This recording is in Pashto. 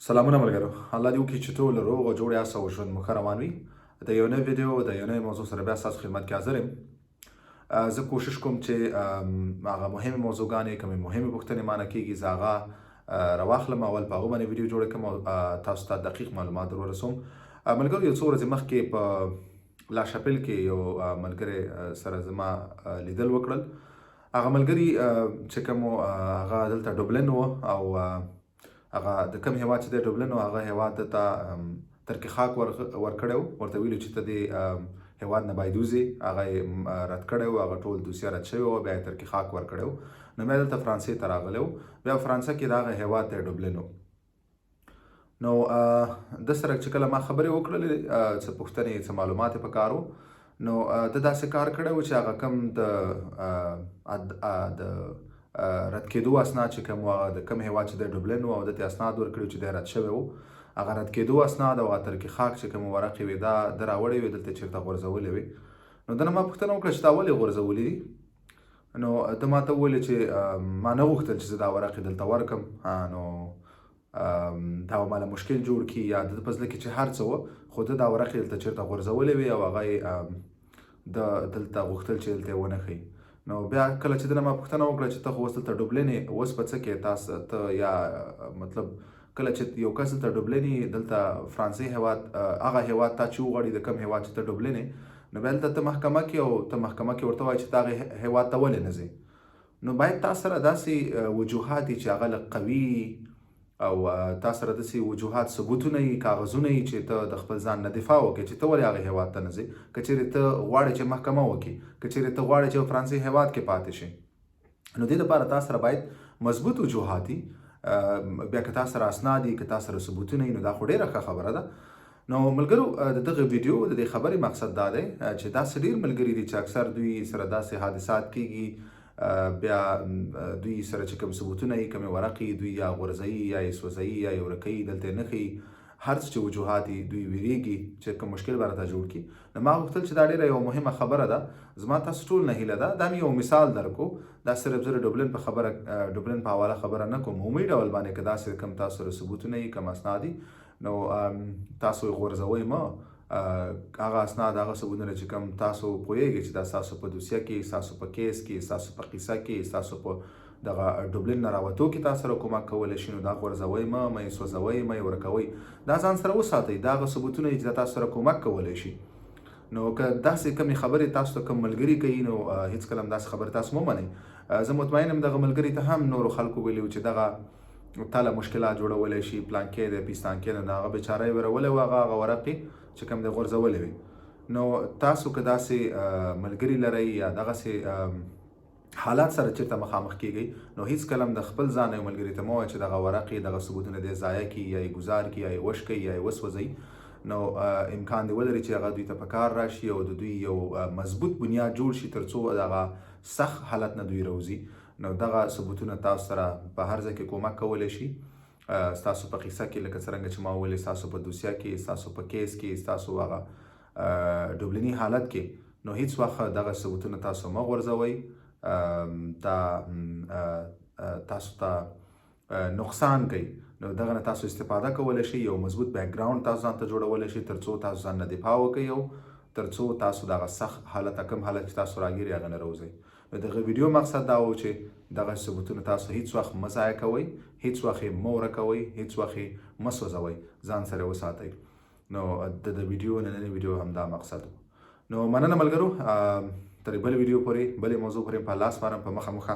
سلامونه ملګرو، الله دې وکړي چې ټول روغ او جوړ یاست او ژوند مو ښه روان وي. د یو نوی ویډیو د یو نوی موضوع سره بیا ستاسو خدمت کې حاضر یم. زه کوشش کوم چې هغه مهمې موضوعګانې کومې مهمې پوښتنې مانه کېږي زه هغه راواخلم، اول په هغو باندې ویډیو جوړه کړم او تاسو ته دقیق معلومات در ورسوم. ملګرو، یو څو ورځې مخکې په لاشاپل کې یو ملګری سره زما لیدل وکړل. هغه ملګري چې کوم هغه دلته ډوبلن و او هغه د کوم هیواد چې دی ډوبلن و هغه هیواد ته ترکي خاک ورکړی و، ورته ویلي چې ته دې هیواد نه باید وځې. هغه یې رد کړی و، هغه ټول دوسیه رد شوی و، بیا یې ترکي خاک ورکړی و. نو بیا دلته فرانسې ته راغلی و، بیا فرانسه کې د هغه هیواد دی ډوبلن و. نو ده سره چې کله ما خبرې وکړلې څه پوښتنې څه معلومات یې پکار و، نو ده داسې کار کړی و چې هغه کوم د رد کېدو اسناد چې کوم هغه د کوم هیواد چې دی ډوبلن و او ده ته اسناد ورکړي چې دی رد شوی و، هغه رد کېدو اسناد او هغه ترکي خاک چې کوم ورقې وې دا ده راوړې وې، دلته چېرته غورځولې وې. نو ده نه ما پوښتنه وکړه چې دا ولې غورځولې دي؟ نو ده ما ته وویلې چې ما نه غوښتل چې زه دا ورقې دلته ورکړم، نو دا به ماله مشکل جوړ کړي، یا د ده په زړه کې چې هر څه وه، خو ده دا ورقې دلته چېرته غورځولې وې او هغه یې دلته غوښتل چې دلته یې ونه ښیي. نو بیا کله چې ده نه ما پوښتنه وکړه چې ته خو اوس دلته ډوبلن یې، اوس په څه کې تاسو ته، یا مطلب کله چې یو کس دلته ډوبلن یې، دلته فرانسې هیواد هغه هیواد تا چې وغواړي د کوم هیواد چې ته ډوبلن یې، نو بیا دلته ته محکمه کې او ته محکمه کې ورته وایي چې ته هغې هیواد ته ولې نه ځې. نو باید تا سره داسې وجوهات وي چې هغه لږ قوي او تا سره داسې وجوهات ثبوتونه وي، کاغذونه وي چې ته د خپل ځان نه دفاع وکړې چې ته ولې هغې هیواد ته نه ځې. که چېرې ته غواړې چې محکمه وکړې، که چېرې ته غواړې چې فرانسې هیواد کې پاتې شې، نو دې دپاره تا سره باید مضبوط وجوهات وي. بیا که تا سره اسناد وي، که تا سره ثبوتونه وي، نو دا خو ډېره ښه خبره ده. نو ملګرو، د دغه ویډیو د دې خبرې مقصد دا دی چې داسې ډېر ملګري دي چې اکثر دوی سره داسې حادثات کېږي، بیا دوی سره چې کوم ثبوتونه وي، کومې ورقې دوی یا غورځوي یا یې سوځوي یا یې ورکوي، دلته یې نه ښیي، هر څه چې وجوهات وي دوی ویرېږي چې کوم مشکل به راته جوړ کړي. نو ما غوښتل چې دا ډېره یوه مهمه خبره ده، زما تاسو ټول نه هیله ده، دا مې یو مثال درکړو. دا صرف زه د ډوبلن په حواله خبره نه کوم، عمومي ډول باندې که داسې کوم تاسو سره ثبوتونه وي، کوم اسناد وي، نو تاسو یې غورځوئ مه. هغه اسناد، هغه ثبوتونه چې کوم تاسو پوهیږئ چې دا ستاسو په دوسیه کې، ستاسو په کیس کې، ستاسو په قصه کې، ستاسو په دغه ډوبلن نه راوتو کې تاسو سره کومک کولی شي، نو دا غورځوئ مه، مه یې سوځوئ، مه یې ورکوئ، دا ځان سره وساتئ. دا هغه ثبوتونه دي چې تاسو سره کومک کولی شي. نو که داسې کمې خبرې تاسو ته کوم ملګري کوي، نو هېڅکله هم داسې خبرې تاسو مه منئ. زه مطمئن یم دغه ملګري ته هم نورو خلکو ویلي و چې دغه تا له مشکلات جوړولی شي، پلانکې دی، پیستانکې دی، نو هغه بېچاره یې ویرولی و، هغه ورقې چې کوم دی غورځولې وې. نو تاسو که داسې ملګري لرئ یا دغسې حالات سره چېرته مخامخ کېږئ، نو هېڅکله هم د خپل ځان یو ملګري ته مه وایئ چې دغه ورقې، دغه ثبوتونه دی ضایع کړي یا یې ګزار کړي یا یې وشکوي یا یې وسوځوي. نو امکان دی ولري چې هغه دوی ته په کار راشي او د دوی یو مضبوط بنیاد جوړ شي تر څو دغه سخت حالت نه دوی راوځي. نو دغه ثبوتونه تاسو سره په هر ځای کې کومک کولی شي. ستاسو په قصه کې لکه څرنګه چې ما وویلې، ستاسو په دوسیه کې، ستاسو په کیس کې، ستاسو هغه ډوبلني حالت کې، نو هېڅ وخت دغه ثبوتونه تاسو مه غورځوئ. دا تاسو ته نقصان کوي. نو دغه نه تاسو استفاده کولی شئ، یو مضبوط بیک ګراوند تاسو ځان ته جوړولی شئ تر څو تاسو ځان نه دفاع وکړئ او تر څو تاسو دغه سخت حالت، کوم حالت چې تاسو راګیرئ، هغه نه راوځئ. نو دغه ویډیو مقصد دا و چې دغه ثبوتونه تاسو هېڅ وخت مه ضایع کوئ، هېڅ وخت یې مه ورکوئ، هېڅ وخت یې مه سوځوئ، ځان سره یې وساتئ. نو د ویډیو نننۍ ویډیو همدا مقصد و. نو مننه ملګرو، تر بلې ویډیو پورې، بلې موضوع پورې په الله سپارم، په مخه.